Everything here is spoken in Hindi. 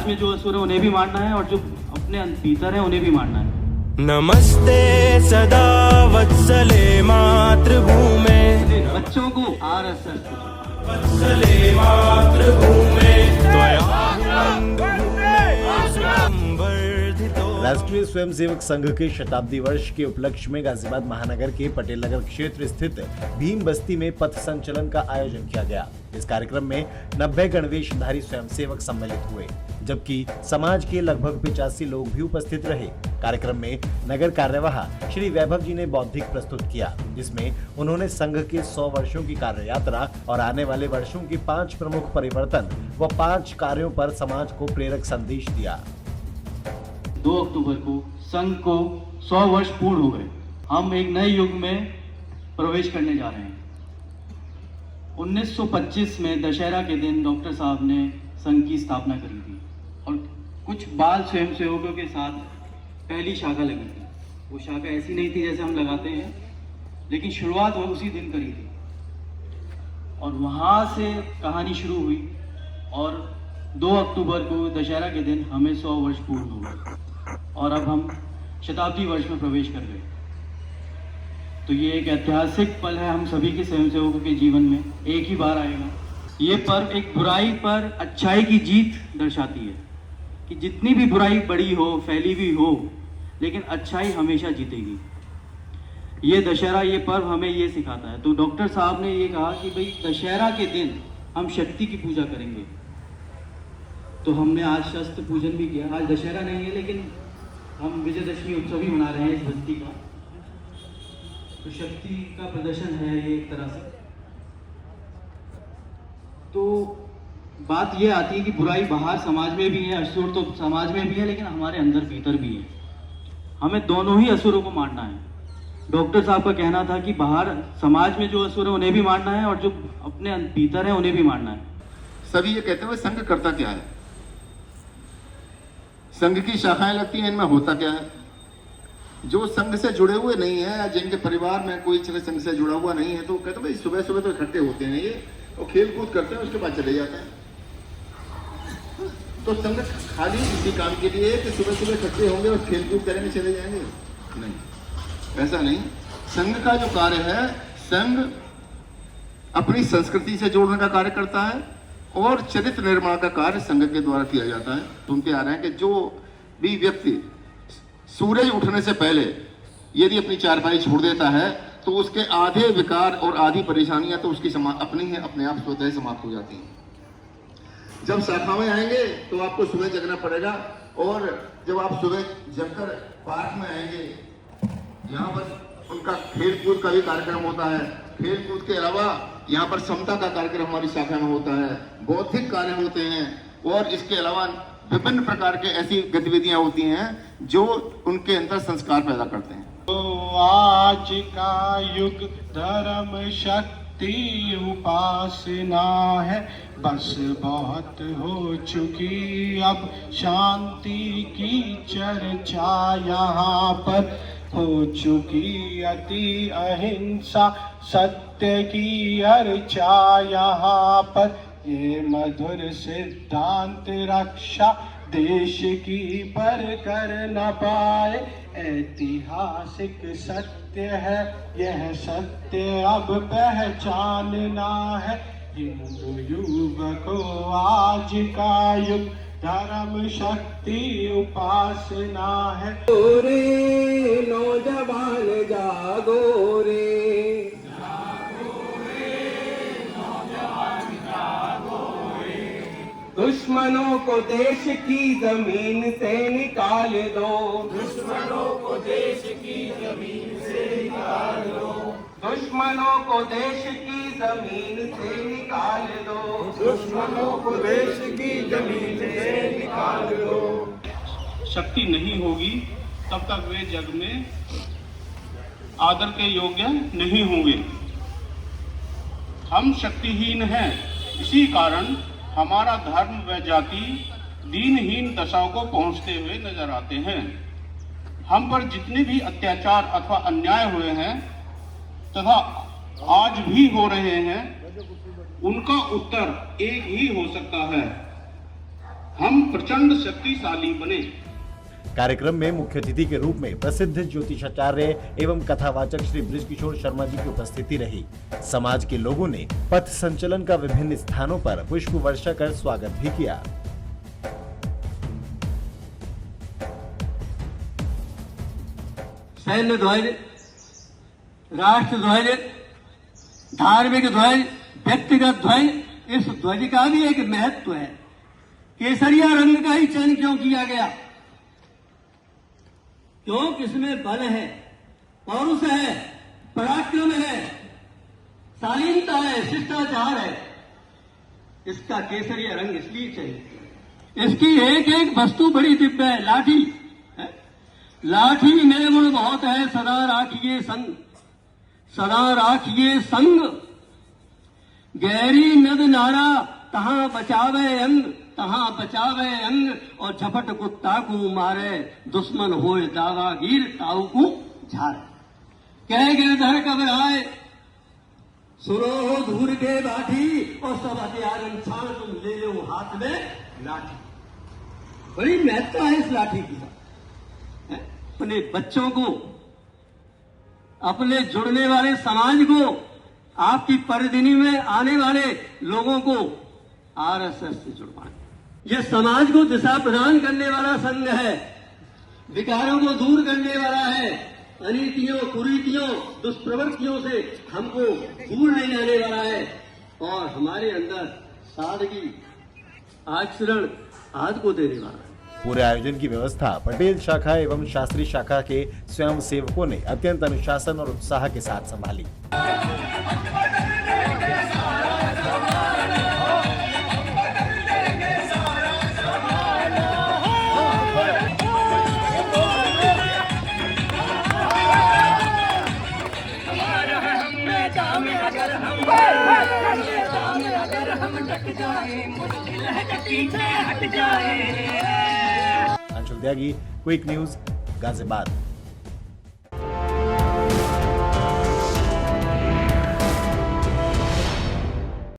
में जो असुर है उन्हें भी मारना है और जो अपने भीतर है उन्हें भी मारना है। नमस्ते सदा वत्सले मातृभूमे, बच्चों को RSS वत्सले मातृभूमे त्वया संवर्धितो। राष्ट्रीय स्वयंसेवक संघ के शताब्दी वर्ष के उपलक्ष्य में गाजियाबाद महानगर के पटेल नगर क्षेत्र स्थित भीम बस्ती में पथ संचलन का आयोजन किया गया। इस कार्यक्रम में 90 गणवेशधारी स्वयंसेवक सम्मिलित हुए, जबकि समाज के लगभग 85 लोग भी उपस्थित रहे। कार्यक्रम में नगर कार्यवाह श्री वैभव जी ने बौद्धिक प्रस्तुत किया, जिसमें उन्होंने संघ के 100 वर्षों की कार्य यात्रा और आने वाले वर्षों की 5 प्रमुख परिवर्तन व 5 कार्यों पर समाज को प्रेरक संदेश दिया। 2 अक्टूबर को संघ को 100 वर्ष पूर्ण हो गए। हम एक नए युग में प्रवेश करने जा रहे हैं। 1925 में दशहरा के दिन डॉक्टर साहब ने संघ की स्थापना करी थी और कुछ बाल स्वयंसेवकों के साथ पहली शाखा लगी थी। वो शाखा ऐसी नहीं थी जैसे हम लगाते हैं, लेकिन शुरुआत वो उसी दिन करी थी और वहाँ से कहानी शुरू हुई और 2 अक्टूबर को दशहरा के दिन हमें 100 वर्ष पूर्ण हो गए और अब हम शताब्दी वर्ष में प्रवेश कर गए। तो ये एक ऐतिहासिक पल है हम सभी के स्वयंसेवकों के जीवन में, एक ही बार आएगा। ये पर्व एक बुराई पर अच्छाई की जीत दर्शाती है कि जितनी भी बुराई बड़ी हो, फैली हुई हो, लेकिन अच्छाई हमेशा जीतेगी। ये दशहरा, ये पर्व हमें ये सिखाता है। तो डॉक्टर साहब ने ये कहा कि भाई दशहरा के दिन हम शक्ति की पूजा करेंगे, तो हमने आज शस्त्र पूजन भी किया। आज दशहरा नहीं है, लेकिन हम विजयदशमी उत्सव ही मना रहे हैं इस बस्ती का। तो शक्ति का प्रदर्शन है ये एक तरह से। तो बात ये आती है कि बुराई बाहर समाज में भी है, असुर तो समाज में भी है, लेकिन हमारे अंदर भीतर भी है। हमें दोनों ही असुरों को मारना है। डॉक्टर साहब का कहना था कि बाहर समाज में जो असुर है उन्हें भी मारना है और जो अपने भीतर है उन्हें भी मारना है। सभी ये कहते हुए संघ करता क्या है, संघ की शाखाएं लगती हैं, इनमें होता क्या है। जो संघ से जुड़े हुए नहीं है, जिनके परिवार में कोई संघ से जुड़ा हुआ नहीं है, तो कहते भाई सुबह सुबह तो इकट्ठे होते हैं ये और खेल कूद करते हैं, उसके बाद चले जाते हैं। तो संघ खाली इसी काम के लिए कि सुबह सुबह इकट्ठे होंगे और खेल कूद करेंगे चले जाएंगे, नहीं, ऐसा नहीं। संघ का जो कार्य है, संघ अपनी संस्कृति से जोड़ने का कार्य करता है और चरित्र निर्माण का कार्य संघ के द्वारा किया जाता है। सुनते आ रहे हैं कि जो भी व्यक्ति सूरज उठने से पहले यदि अपनी चारपाई छोड़ देता है तो उसके आधे विकार और आधी परेशानियां तो उसकी अपनी है, अपने आप स्वतः समाप्त हो जाती हैं। जब शाखाएं आएंगे तो आपको सुबह जगना पड़ेगा और जब आप सुबह जगकर पार्क में आएंगे, यहाँ पर उनका खेल कूद का भी कार्यक्रम होता है। खेल कूद के अलावा यहाँ पर समता का कार्यक्रम हमारी शाखा में होता है, बौद्धिक कार्य होते हैं और इसके अलावा विभिन्न प्रकार के ऐसी गतिविधियां होती हैं जो उनके अंदर संस्कार पैदा करते हैं। तो आज का युग धर्म शक्ति उपासना है, बस बहुत हो चुकी अब शांति की चर्चा यहाँ पर हो चुकी, अति अहिंसा सत्य की अर्चा यहाँ पर। ये मधुर सिद्धांत रक्षा देश की पर कर न पाए, ऐतिहासिक सत्य है यह सत्य अब पहचानना है। हिंदू युग को आज का युग धर्म शक्ति उपासना है। रे नौजवान जागो रे, दुश्मनों को देश की जमीन से निकाल दो, दुश्मनों को देश की जमीन से निकाल दो, दुश्मनों को देश की जमीन से निकाल दो, दुश्मनों को देश की जमीन से निकाल दो। शक्ति नहीं होगी तब तक वे जग में आदर के योग्य नहीं होंगे। हम शक्तिहीन हैं, इसी कारण हमारा धर्म व जाति दीनहीन दशाओं को पहुंचते हुए नजर आते हैं। हम पर जितने भी अत्याचार अथवा अन्याय हुए हैं तथा आज भी हो रहे हैं, उनका उत्तर एक ही हो सकता है। हम प्रचंड शक्तिशाली बने। कार्यक्रम में मुख्य अतिथि के रूप में प्रसिद्ध ज्योतिषाचार्य एवं कथावाचक श्री बृजकिशोर शर्मा जी की उपस्थिति रही। समाज के लोगों ने पथ संचलन का विभिन्न स्थानों पर पुष्प वर्षा कर स्वागत भी किया। सैन्य ध्वज, राष्ट्र ध्वज, धार्मिक ध्वज, व्यक्तिगत ध्वज, इस ध्वज का भी एक महत्व है। केसरिया रंग का ही चयन क्यों किया गया? क्योंकि इसमें बल है, पौरुष है, पराक्रम है, शालीनता है, शिष्टाचार है। इसका केसरिया रंग इसलिए चाहिए। इसकी एक एक वस्तु बड़ी दिव्य है। लाठी है? लाठी में गुण बहुत है। सदा राखिए संग, सदा राखिए संग, गहरी नद नारा तहां बचावे अंग, तहां बचावे अंग, और झपट कुत्ता को मारे, दुश्मन होए दावागीर ताऊ को झारे। कह गिरधर घबराए, सुनो हो धूर के बाठी, और सब हथियार छान तुम ले लो हाथ में लाठी। बड़ी महत्ता है इस लाठी की। अपने बच्चों को, अपने जुड़ने वाले समाज को, आपकी परिधिनी में आने वाले लोगों को आरएसएस से जुड़वाएं। यह समाज को दिशा प्रदान करने वाला संघ है, विकारों को दूर करने वाला है, अनीतियों, कुरीतियों, दुष्प्रवृत्तियों से हमको दूर ले जाने वाला है, और हमारे अंदर सादगी, आचरण आदि को देने वाला है। पूरे आयोजन की व्यवस्था पटेल शाखा एवं शास्त्री शाखा के स्वयं सेवकों ने अत्यंत अनुशासन और उत्साह के साथ संभाली। अंशुल त्यागी, क्विक न्यूज, गाजियाबाद।